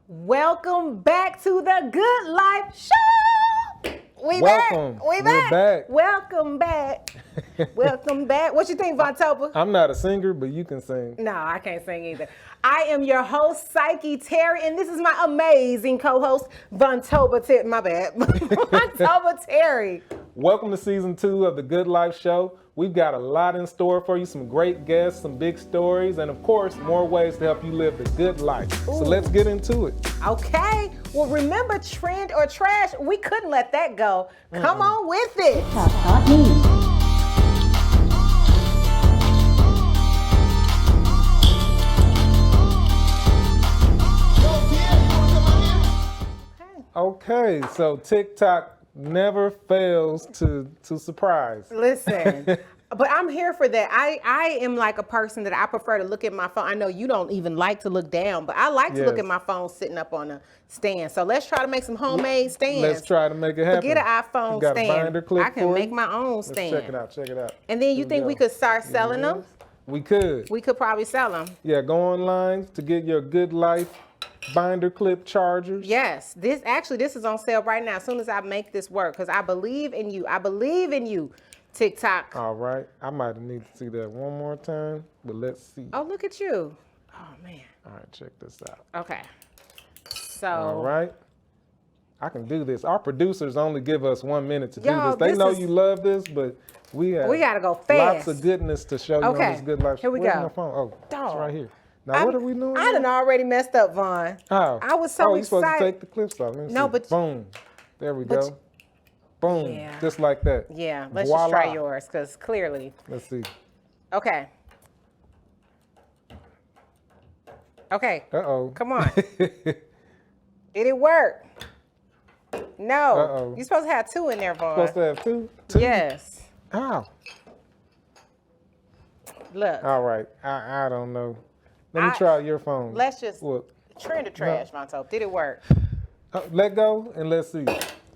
Welcome back to the Good Life Show. We Welcome. back. We're back. Welcome back. Welcome back. What you think, Vontoba? I'm not a singer, but you can sing. No, I can't sing either. I am your host, Psyche Terry, and this is my amazing co-host, Vontoba Terry. My bad. Vontoba Terry. Welcome to season 2 of the Good Life Show. We've got a lot in store for you, some great guests, some big stories, and of course, more ways to help you live the good life. Ooh. So let's get into it. Okay. Well, remember trend or trash? We couldn't let that go. Come on with it. Talk me. Okay, so TikTok never fails to surprise. Listen, but I'm here for that. I am like a person that I prefer to look at my phone. I know you don't even like to look down, but I like to look at my phone sitting up on a stand. So let's try to make some homemade stands. Let's try to make it happen. Forget an iPhone got stand. A binder clip I can for make you. my own Let's stand. check it out, check it out. And then you think we could start selling them? We could. We could probably sell them. Yeah, go online to get your Good Life binder clip chargers. Yes, this is on sale right now as soon as I make this work because I believe in you. I believe in you, TikTok. All right, I might need to see that one more time, but let's see. Oh, look at you. Oh, man. All right, check this out. Okay. So. All right. I can do this. Our producers only give us 1 minute to do Yo, this. They this know is- you love this, but we gotta go lots fast. of goodness to show you Okay, on this Good Life. here we Where's go. my phone? Oh, Dog. it's right here. Now, what are we doing? I done already messed up, Vaughn. Oh. I was so you're supposed to excited. take the clips off. Let me No, see. but- Boom. There we but- go. Boom. Yeah. Just like that. Yeah, let's Voila. just try yours because clearly. Let's see. Okay. Okay. Uh-oh. Come on. Did it work? No. Uh-oh. You're supposed to have 2 in there, Vaughn. Supposed to have two? Yes. Ow. Look. All right. I don't know. Let me I- try your phone. Let's just What? trend or trash, Vonto. Did it work? Let go and let's see.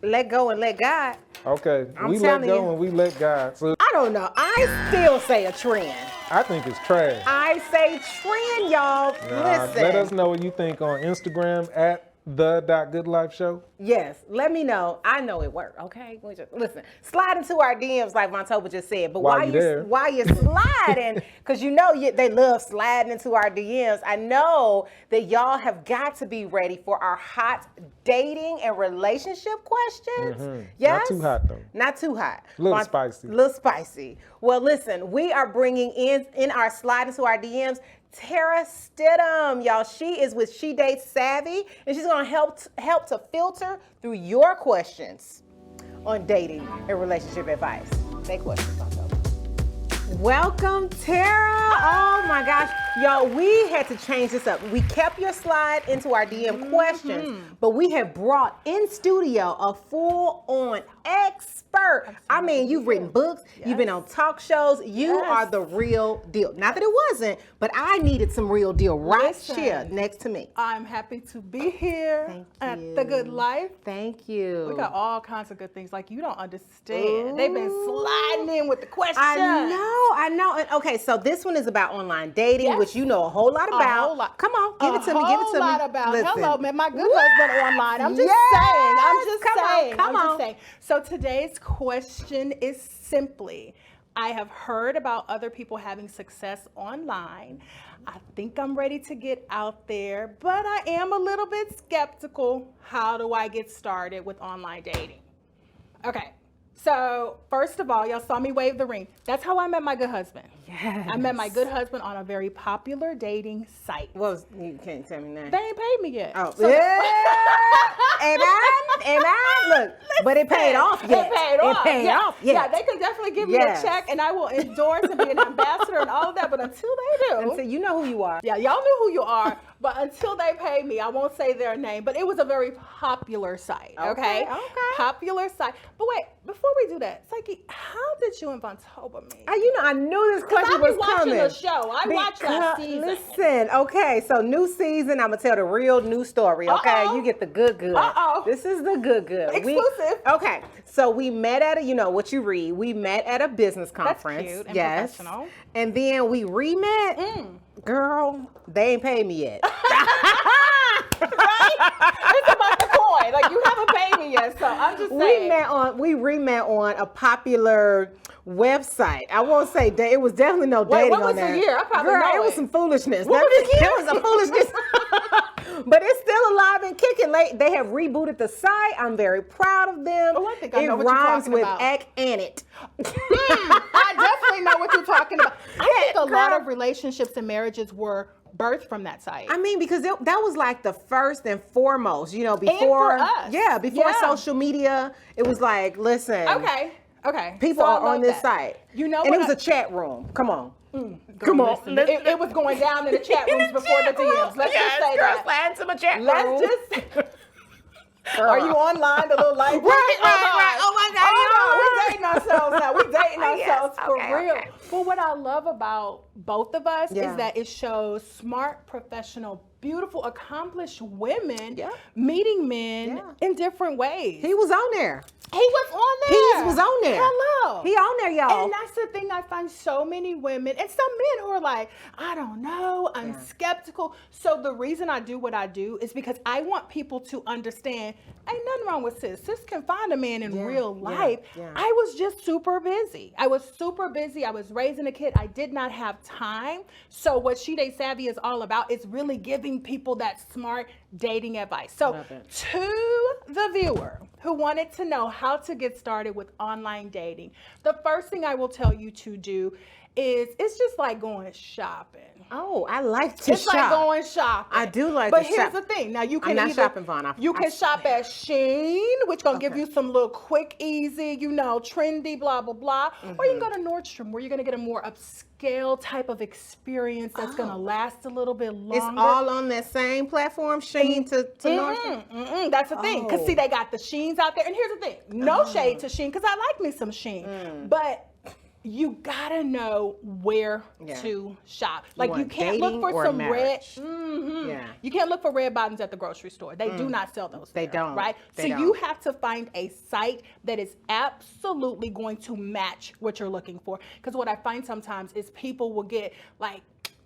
Let go and let God. Okay. I'm we let telling go you. and we let God. So I don't know. I still say a trend. I think it's trash. I say trend, y'all. Nah, Listen. let us know what you think on Instagram at the.goodlifeshow. Yes, let me know. I know it worked. Okay, listen. Slide into our DMs like Vontoba just said. But While you there. while you're sliding, because you know they love sliding into our DMs. I know that y'all have got to be ready for our hot dating and relationship questions. Yes, Not too hot though. Not too hot. Little spicy. Little spicy. Well, listen, we are bringing in our slide into our DMs. Tera Stidum, y'all. She is with She Dates Savvy, and she's gonna help to filter through your questions on dating and relationship advice. Say questions, Vontoba. Welcome, Tera. Oh my gosh, y'all. We had to change this up. We kept your slide into our DM questions, but we have brought in studio a full-on expert. I mean, you've written books, you've been on talk shows, you are the real deal. Not that it wasn't, but I needed some real deal right here next to me. I'm happy to be here Thank at you. The Good Life. Thank you. We got all kinds of good things. Like, you don't understand. They've been sliding in with the questions. I know. And okay, so this one is about online dating, which you know a whole lot about. A whole lot. Come on, give it to me. Give it to A whole lot me. about. Listen. Hello, man. My good husband online. I'm just Yes! saying. I'm just Come on, saying. come I'm on. just saying. So today's question is simply, I have heard about other people having success online. I think I'm ready to get out there, but I am a little bit skeptical. How do I get started with online dating? Okay. So first of all, y'all saw me wave the ring. That's how I met my good husband. Yes. I met my good husband on a very popular dating site. You can't tell me that. They ain't paid me yet. Oh, So- and I look, but it paid off. Yes. It paid off. It paid yeah. off. Yeah, Yes. they can definitely give me Yes. a check and I will endorse and be an ambassador and all of that. But until they do, So you know who you are. yeah, y'all knew who you are. But until they pay me, I won't say their name. But it was a very popular site. Okay. Okay. Popular site. But wait, before we do that, Psyche, how did you and Vontoba meet? I knew this question I was be watching coming. the show. I watched last season. Listen, okay, so new season, I'm gonna tell the real new story, okay? Uh-oh. You get the good. Uh-oh. This is the good. Exclusive. Okay, so we met at what you read. We met at a business conference. cute and yes. professional. And then we re-met. Girl, they ain't paid me yet. Right? on. So I'm just saying. We re-met on a popular website. I won't say it was definitely no dating what on was there. the year? I probably Girl, know it was it. some foolishness. What was the year? It was a foolishness. But it's still alive and kicking. They have rebooted the site. I'm very proud of them. Oh, I think I know what it you're rhymes talking with about. "act and it." I definitely know what you're talking about. I think a lot girl. of relationships and marriages were birthed from that site. I mean, because that was like the first and foremost, before, for us. before Yeah. social media, it was like, listen, Okay. people So I are on love this that. site. You know and what it was a chat room. Come on. Come on. Listen, it was going down in the chat rooms before the DMs. Let's just say that. Slide into my chat room. Let's just. Are you online? The little light. Right. Oh my God. Oh, no, we dating ourselves now. We dating Yes, ourselves for okay, real. okay. But what I love about both of us Yeah. is that it shows smart, professional, beautiful, accomplished women Yeah. meeting men Yeah. in different ways. He was on there. He was on there. He was on there. Hello. He on there, y'all. And that's the thing, I find so many women and some men who are like, I don't know, I'm skeptical. So the reason I do what I do is because I want people to understand ain't nothing wrong with sis. Sis can find a man in real life. Yeah. I was just super busy. I was raising a kid. I did not have time. So what She Date Savvy is all about is really giving people that smart dating advice. So Love it. to the viewer who wanted to know how to get started with online dating, the first thing I will tell you to do is it's just like going shopping. Oh, I like to It's shop. like going shopping. I do like but to shop. here's the thing. Now you can I'm not either, shopping, Vaughn. You can shop at Shein, which gonna give you some little quick, easy, trendy, blah, blah, blah. Or you can go to Nordstrom where you're gonna get a more upscale type of experience that's gonna last a little bit longer. It's all on that same platform, Shein to Nordstrom. That's the thing. Because see, they got the Sheins out there. And here's the thing. No shade to Shein, because I like me some Shein. But you gotta know where to shop. Like you want can't look dating for or some marriage? red. You can't look for red bottoms at the grocery store. They do not sell those. They there, don't. Right. They so you don't. have to find a site that is absolutely going to match what you're looking for. Because what I find sometimes is people will get like,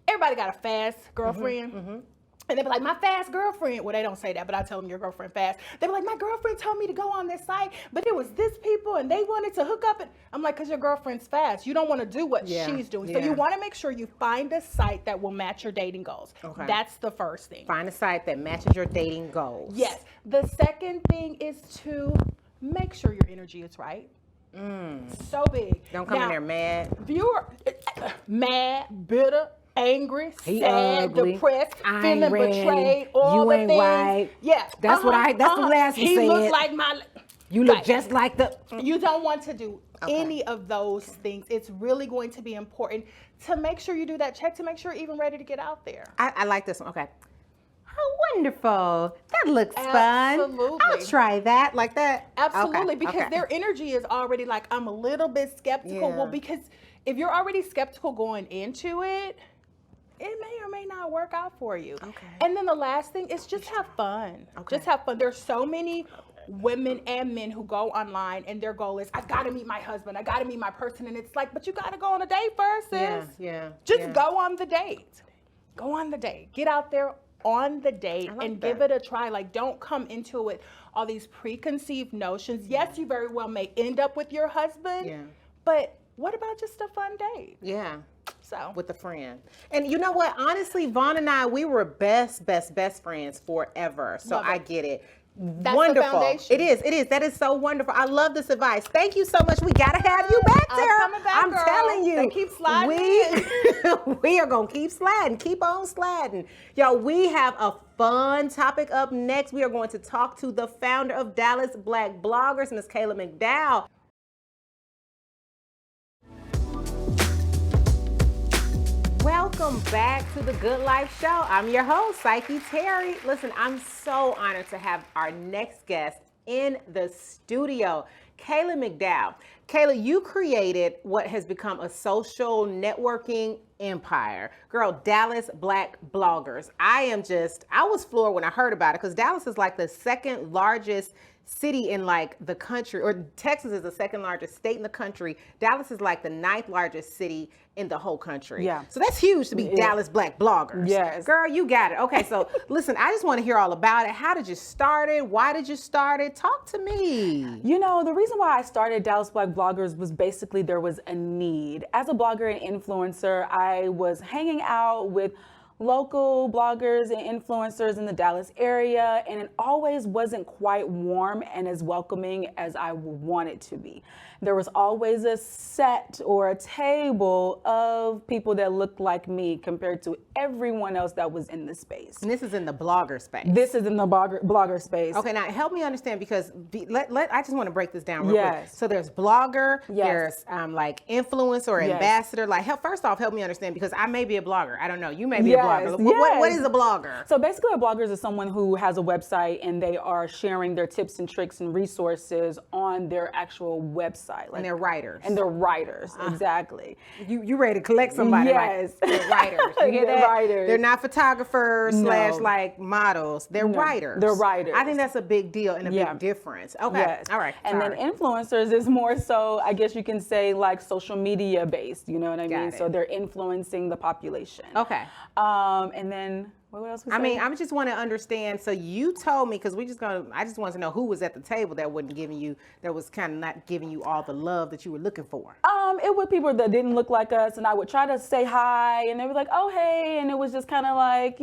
everybody got a fast girlfriend. And they be like, my fast girlfriend. Well, they don't say that, but I tell them your girlfriend fast. They be like, my girlfriend told me to go on this site, but it was this people and they wanted to hook up. And I'm like, because your girlfriend's fast. You don't want to do what she's doing. So you want to make sure you find a site that will match your dating goals. Okay. That's the first thing. Find a site that matches your dating goals. Yes. The second thing is to make sure your energy is right. So big. Don't come in there mad. Viewer, mad, bitter, angry, He sad, ugly. depressed, I ain't feeling ready. betrayed, all You the ain't things. right. Yeah. That's the last one He said. looks like my... You look Right. just like the... You don't want to do any of those things. It's really going to be important to make sure you do that check to make sure you're even ready to get out there. I like this one. Okay. How wonderful. That looks fun. Absolutely. I'll try that. Like that. Absolutely, Okay, because okay. their energy is already like, I'm a little bit skeptical. Yeah. Well, because if you're already skeptical going into it, it may or may not work out for you. Okay. And then the last thing is just have fun. Okay. Just have fun. There's so many women and men who go online and their goal is, I gotta meet my husband, I gotta meet my person. And it's like, but you gotta go on a date first, sis. Yeah. Just go on the date. Go on the date. Get out there on the date and give it a try. Like, don't come into it all these preconceived notions. Yes, you very well may end up with your husband, but what about just a fun date? Yeah. So With a friend. And you know what? Honestly, Vaughn and I, we were best friends forever. So Love it. I get it. That's Wonderful. the foundation. It is. That is so wonderful. I love this advice. Thank you so much. We gotta have you back, I'm Tera. coming back, I'm girl. telling you. They keep sliding We are gonna keep sliding. Keep on sliding. Y'all, we have a fun topic up next. We are going to talk to the founder of Dallas Black Bloggers, Miss Kayla McDowell. Welcome back to the Good Life Show. I'm your host, Psyche Terry. Listen, I'm so honored to have our next guest in the studio, Kayla McDowell. Kayla, you created what has become a social networking empire. Girl, Dallas Black Bloggers. I was floored when I heard about it because Dallas is like the second largest city in like the country, or Texas is the second largest state in the country. Dallas is like the 9th largest city in the whole country. Yeah. So that's huge to be Dallas Black Bloggers. Yes. Girl, you got it. Okay, so listen, I just want to hear all about it. How did you start it? Why did you start it? Talk to me. You know, the reason why I started Dallas Black Bloggers was basically there was a need. As a blogger and influencer, I was hanging out with local bloggers and influencers in the Dallas area, and it always wasn't quite warm and as welcoming as I wanted to be. There was always a set or a table of people that looked like me compared to everyone else that was in the space. And this is in the blogger space. This is in the blogger space. Okay, now help me understand, because I just want to break this down real quick. Yes. So there's blogger, Yes. there's like influencer or Yes. ambassador. Like, first off, help me understand, because I may be a blogger. I don't know. You may be Yes, a blogger. What yes. is a blogger? So basically a blogger is someone who has a website and they are sharing their tips and tricks and resources on their actual website. And they're writers. And they're writers, exactly. You ready to collect somebody? Yes. Like, they're writers. You hear They're that? writers. They're not photographers No. / like models. They're writers. They're writers. I think that's a big deal and a Yeah. big difference. Okay. Yes. All right. And Sorry. then influencers is more so, I guess you can say, like social media based, you know what I Got mean? it. So they're influencing the population. Okay. And then what else was I mean, I just want to understand. So you told me, because I just wanted to know who was at the table that was kind of not giving you all the love that you were looking for. It was people that didn't look like us, and I would try to say hi, and they were like, "Oh, hey," and it was just kind of like,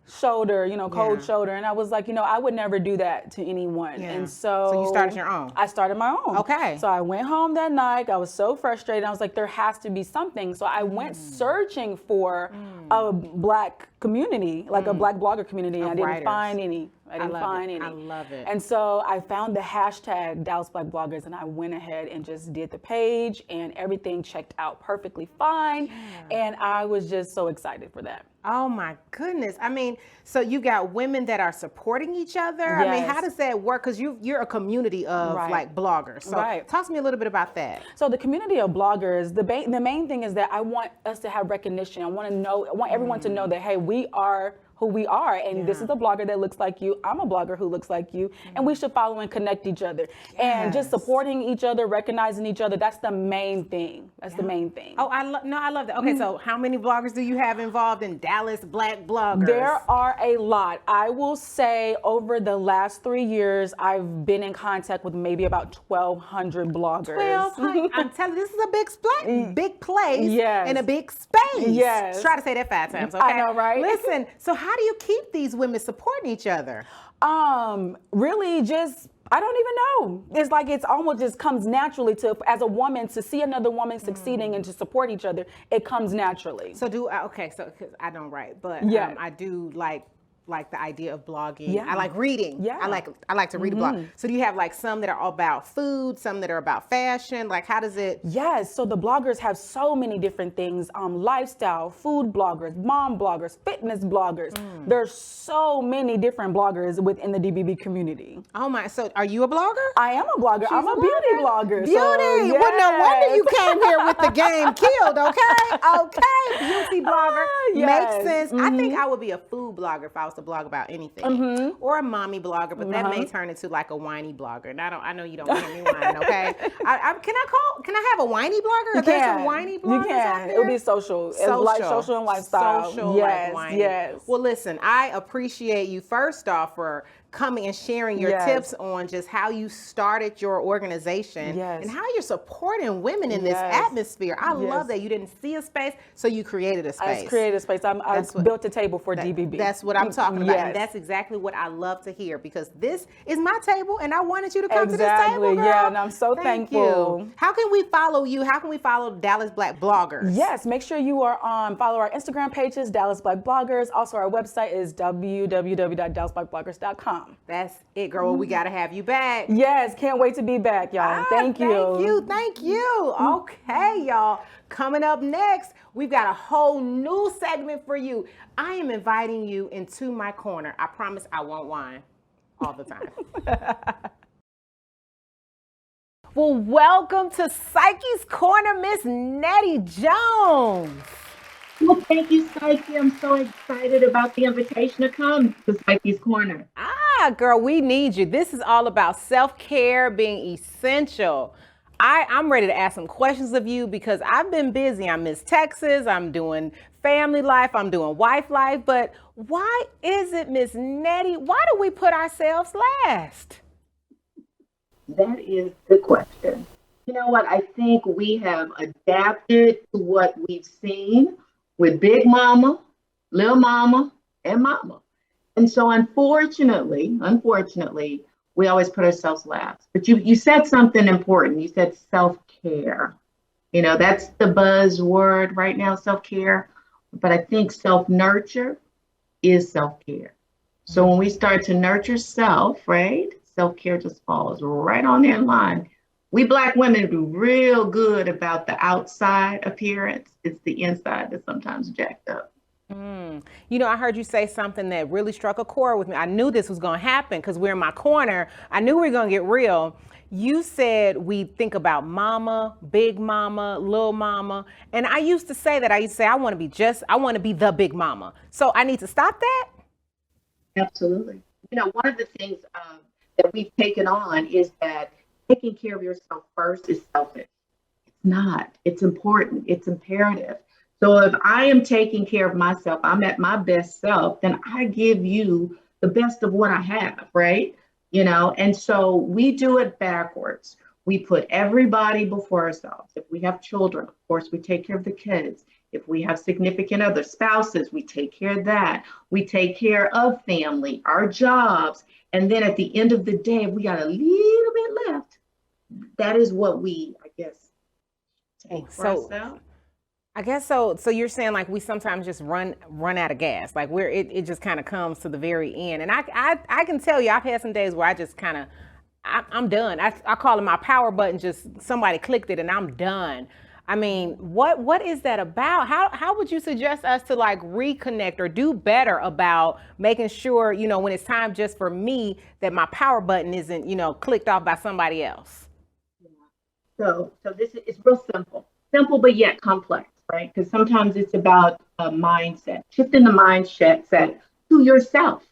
shoulder, cold Yeah. shoulder, and I was like, I would never do that to anyone, Yeah. and so So you started your own. I started my own. Okay. So I went home that night. I was so frustrated. I was like, there has to be something. So I went searching for a Black community, like a Black blogger community, and I didn't writers. find any. I didn't love find it. any. I love it. And so I found the hashtag Dallas Black Bloggers, and I went ahead and just did the page, and everything checked out perfectly fine. And I was just so excited for that. Oh my goodness. I mean, so you got women that are supporting each other. I mean, Yes. how does that work? Because you're a community of Right. like bloggers. So Right. talk to me a little bit about that. So the community of bloggers, the main thing is that I want us to have recognition. I want everyone to know that, hey, we are who we are, and this is a blogger that looks like you. I'm a blogger who looks like you, and we should follow and connect each other. And just supporting each other, recognizing each other, that's the main thing. That's the main thing. Oh, I love that. Okay, so how many bloggers do you have involved in Dallas Black Bloggers? There are a lot. I will say over the last 3 years, I've been in contact with maybe about 1,200 bloggers. 1,200. I'm telling you, this is a big place Yes. in a big space. Yes. Try to say that 5 times, okay? I know, right? Listen, so how do you keep these women supporting each other? Really just, I don't even know. It's like it's almost just comes naturally to, as a woman, to see another woman succeeding and to support each other. It comes naturally. So because I don't write, but Yeah. I do like the idea of blogging. Yeah. I like reading. Yeah. I like to read a blog. So do you have like some that are all about food, some that are about fashion? Like how does it? Yes, so the bloggers have so many different things, lifestyle, food bloggers, mom bloggers, fitness bloggers. There's so many different bloggers within the DBB community. Oh my! So are you a blogger? I am a blogger. I'm a beauty blogger. Beauty. So, Well, no wonder you yes. came here with the game killed. Okay. Beauty blogger Yes. makes sense. I think I would be a food blogger if I was to blog about anything, or a mommy blogger, but that may turn into like a whiny blogger. And I know you don't hear me whine. Okay. Can I have a whiny blogger? Are there some whiny bloggers You out can. there? It'll be social. It's like social and lifestyle. Social, yes, like whiny. yes. Well, listen, I appreciate you first off for coming and sharing your Yes. tips on just how you started your organization Yes. and how you're supporting women in this Yes. atmosphere. I love that you didn't see a space, so you created a I space. just created a space. I built a table for DBB. That's what I'm talking about. Yes. And that's exactly what I love to hear, because this is my table and I wanted you to come to this Exactly, table, girl. yeah, and I'm so Thank thankful. you. How can we follow you? How can we follow Dallas Black Bloggers? Yes, make sure you are follow our Instagram pages, Dallas Black Bloggers. Also, our website is www.dallasblackbloggers.com. That's it, girl. We got to have you back. Yes, can't wait to be back, y'all. Thank you. Thank you. Okay, y'all. Coming up next, we've got a whole new segment for you. I am inviting you into my corner. I promise I won't whine all the time. Well, welcome to Psyche's Corner, Miss Nettie Jones. Well, thank you, Psyche. I'm so excited about the invitation to come to Psyche's Corner. Girl, we need you. This is all about self-care being essential. I'm ready to ask some questions of you because I've been busy. I'm Miss Texas. I'm doing family life. I'm doing wife life. But why is it, Miss Nettie? Why do we put ourselves last? That is the question. You know what? I think we have adapted to what we've seen with Big Mama, Little Mama, and Mama. And so unfortunately, we always put ourselves last. But you said something important. You said self-care. You know, that's the buzzword right now, self-care. But I think self-nurture is self-care. So when we start to nurture self, right? Self-care just falls right on in line. We Black women do real good about the outside appearance. It's the inside that's sometimes jacked up. You know, I heard you say something that really struck a chord with me. I knew this was going to happen because we're in my corner. I knew we were going to get real. You said we think about mama, big mama, little mama. And I used to say that. I used to say, I want to be the big mama. So I need to stop that? Absolutely. You know, one of the things that we've taken on is that taking care of yourself first is selfish. It's not. It's important. It's imperative. So if I am taking care of myself, I'm at my best self, then I give you the best of what I have, right? You know, and so we do it backwards. We put everybody before ourselves. If we have children, of course, we take care of the kids. If we have significant other spouses, we take care of that. We take care of family, our jobs. And then at the end of the day, if we got a little bit left, that is what we, I guess, take for ourselves. I guess so. So you're saying like we sometimes just run out of gas, like it just kind of comes to the very end. And I can tell you, I've had some days where I just kind of, I'm done. I call it my power button. Just somebody clicked it and I'm done. I mean, what is that about? How would you suggest us to like reconnect or do better about making sure, you know, when it's time just for me, that my power button isn't, you know, clicked off by somebody else? So this is real simple, but yet complex. Right? Because sometimes it's about a mindset, shifting the mindset to yourself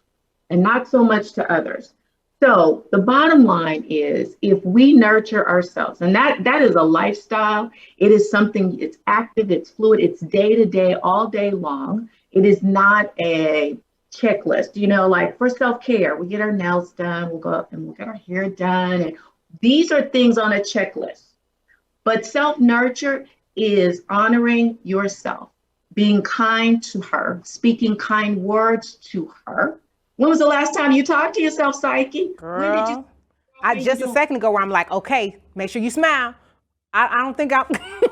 and not so much to others. So the bottom line is if we nurture ourselves, and that is a lifestyle, it is something, it's active, it's fluid, it's day to day, all day long. It is not a checklist, you know, like for self-care, we get our nails done, we'll go up and we'll get our hair done. And these are things on a checklist. But self-nurture is honoring yourself, being kind to her, speaking kind words to her. When was the last time you talked to yourself, Psyche? Girl, just a second ago where I'm like, okay, make sure you smile. I don't think I'm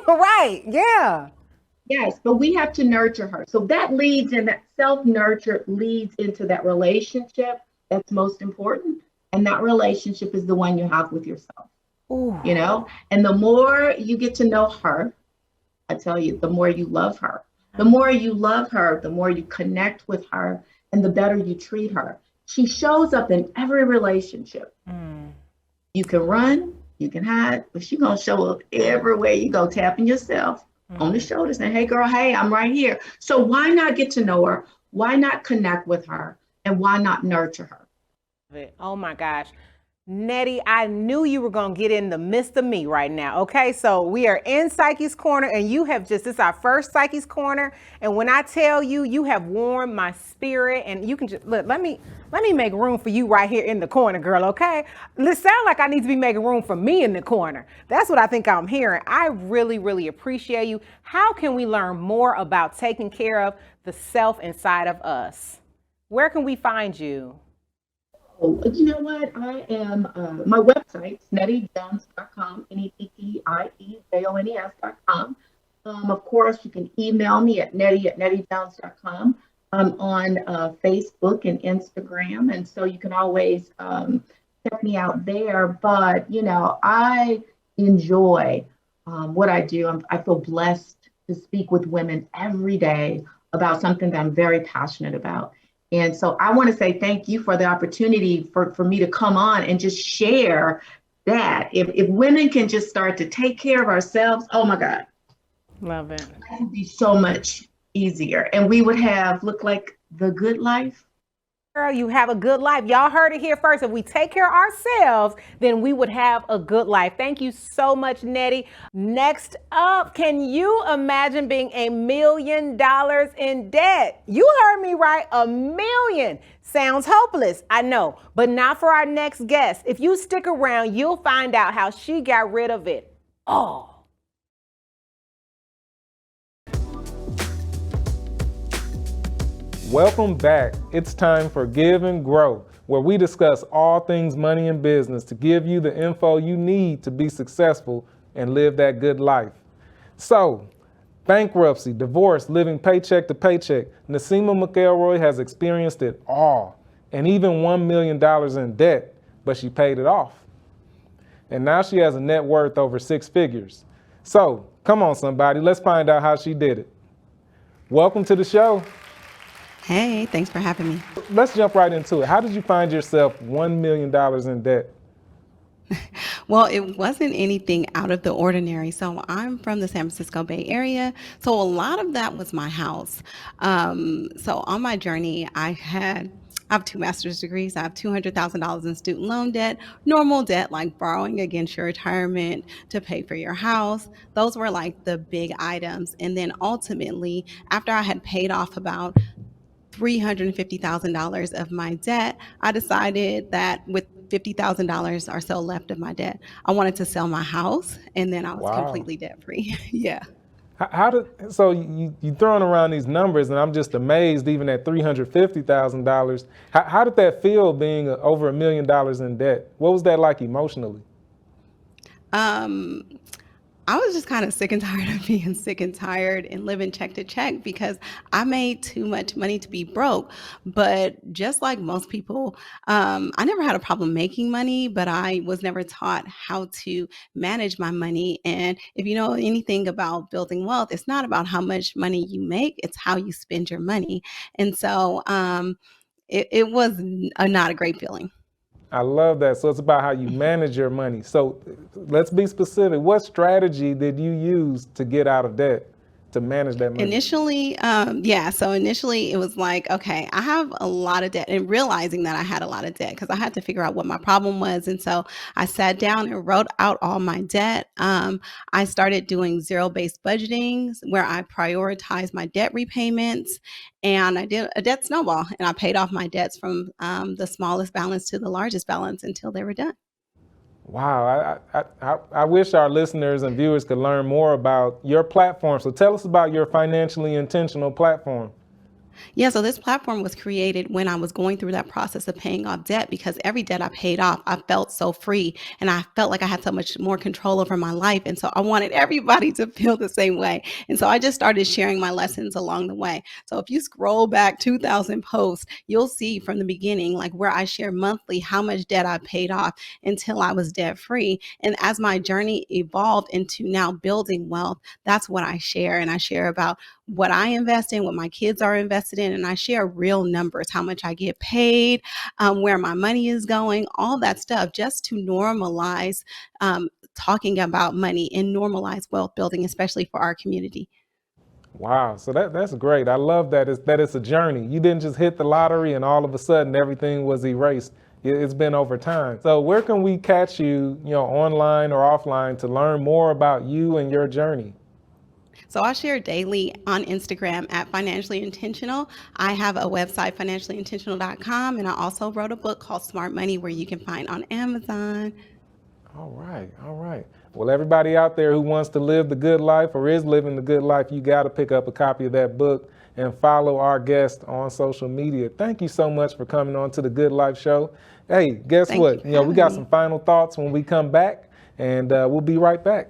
right. Yeah. Yes, but we have to nurture her. So that leads in that self-nurture leads into that relationship that's most important. And that relationship is the one you have with yourself. Ooh. You know, and the more you get to know her, I tell you, the more you love her. The more you love her, the more you connect with her, and the better you treat her. She shows up in every relationship. You can run, you can hide, but she's going to show up everywhere you go, tapping yourself on the shoulder, saying, hey, girl, hey, I'm right here. So why not get to know her? Why not connect with her? And why not nurture her? Oh, my gosh. Nettie, I knew you were going to get in the midst of me right now. Okay, so we are in Psyche's Corner and this is our first Psyche's Corner. And when I tell you, you have warmed my spirit and you can just, look, let me make room for you right here in the corner, girl, okay? It sounds like I need to be making room for me in the corner. That's what I think I'm hearing. I really, really appreciate you. How can we learn more about taking care of the self inside of us? Where can we find you? You know what? I am, my website, nettiejones.com, nettiejones.com. Of course, you can email me at nettie@nettiejones.com. I'm on Facebook and Instagram, and so you can always check me out there. But, you know, I enjoy what I do. I feel blessed to speak with women every day about something that I'm very passionate about. And so I want to say thank you for the opportunity for me to come on and just share that, if women can just start to take care of ourselves, oh my God, Love it. it would be so much easier. And we would have look like the good life. Girl, you have a good life. Y'all heard it here first. If we take care of ourselves, then we would have a good life. Thank you so much, Nettie. Next up, can you imagine being $1 million in debt? You heard me right, $1 million. Sounds hopeless, I know, but not for our next guest. If you stick around, you'll find out how she got rid of it all. Welcome back. It's time for Give and Grow, where we discuss all things money and business to give you the info you need to be successful and live that good life. So, bankruptcy, divorce, living paycheck to paycheck, Naseema McElroy has experienced it all, and even $1 million in debt, but she paid it off. And now she has a net worth over 6 figures. So, come on somebody, let's find out how she did it. Welcome to the show. Hey, thanks for having me. Let's jump right into it. How did you find yourself $1 million in debt? Well, it wasn't anything out of the ordinary. So I'm from the San Francisco Bay Area. So a lot of that was my house. So on my journey, I have 2 master's degrees. I have $200,000 in student loan debt, normal debt like borrowing against your retirement to pay for your house. Those were like the big items. And then ultimately, after I had paid off about $350,000 of my debt, I decided that with $50,000 or so left of my debt, I wanted to sell my house, and then I was Wow. completely debt free. Yeah. So you throwing around these numbers, and I'm just amazed even at $350,000. How did that feel being over $1 million in debt? What was that like emotionally? I was just kind of sick and tired of being sick and tired and living check to check because I made too much money to be broke. But just like most people, I never had a problem making money, but I was never taught how to manage my money. And if you know anything about building wealth, it's not about how much money you make, it's how you spend your money. And so it was not a great feeling. I love that. So it's about how you manage your money. So let's be specific. What strategy did you use to get out of debt, to manage that money? Initially, so initially it was like, okay, I have a lot of debt, and realizing that I had a lot of debt because I had to figure out what my problem was. And so I sat down and wrote out all my debt. I started doing zero-based budgeting where I prioritized my debt repayments, and I did a debt snowball, and I paid off my debts from the smallest balance to the largest balance until they were done. Wow, I wish our listeners and viewers could learn more about your platform. So tell us about your financially intentional platform. Yeah, so this platform was created when I was going through that process of paying off debt, because every debt I paid off, I felt so free and I felt like I had so much more control over my life. And so I wanted everybody to feel the same way. And so I just started sharing my lessons along the way. So if you scroll back 2,000 posts, you'll see from the beginning, like where I share monthly how much debt I paid off until I was debt free. And as my journey evolved into now building wealth, that's what I share. And I share about what I invest in, what my kids are invested in, and I share real numbers, how much I get paid, where my money is going, all that stuff, just to normalize talking about money and normalize wealth building, especially for our community. Wow, so that's great. I love that it's a journey. You didn't just hit the lottery and all of a sudden everything was erased. It's been over time. So where can we catch you, online or offline, to learn more about you and your journey? So I share daily on Instagram at Financially Intentional. I have a website, financiallyintentional.com, and I also wrote a book called Smart Money, where you can find on Amazon. All right. Well, everybody out there who wants to live the good life or is living the good life, you got to pick up a copy of that book and follow our guest on social media. Thank you so much for coming on to the Good Life Show. Hey, guess Thank what? you for We got having some me. final thoughts when we come back, and we'll be right back.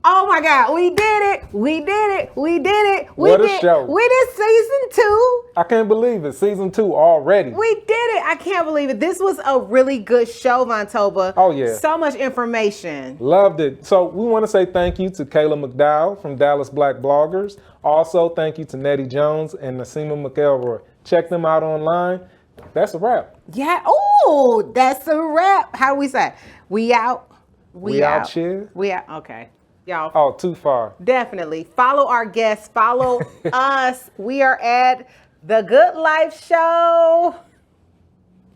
Oh my God, we did it. We did it. What a show. We did season 2. I can't believe it. Season 2 already. We did it. I can't believe it. This was a really good show, Vontoba. Oh, yeah. So much information. Loved it. So we want to say thank you to Kayla McDowell from Dallas Black Bloggers. Also, thank you to Nettie Jones and Naseema McElroy. Check them out online. That's a wrap. Yeah. Oh, that's a wrap. How do we say? We out. We out, cheers? We out. Okay. Y'all. Oh, too far. Definitely. Follow our guests. Follow us. We are at The Good Life Show.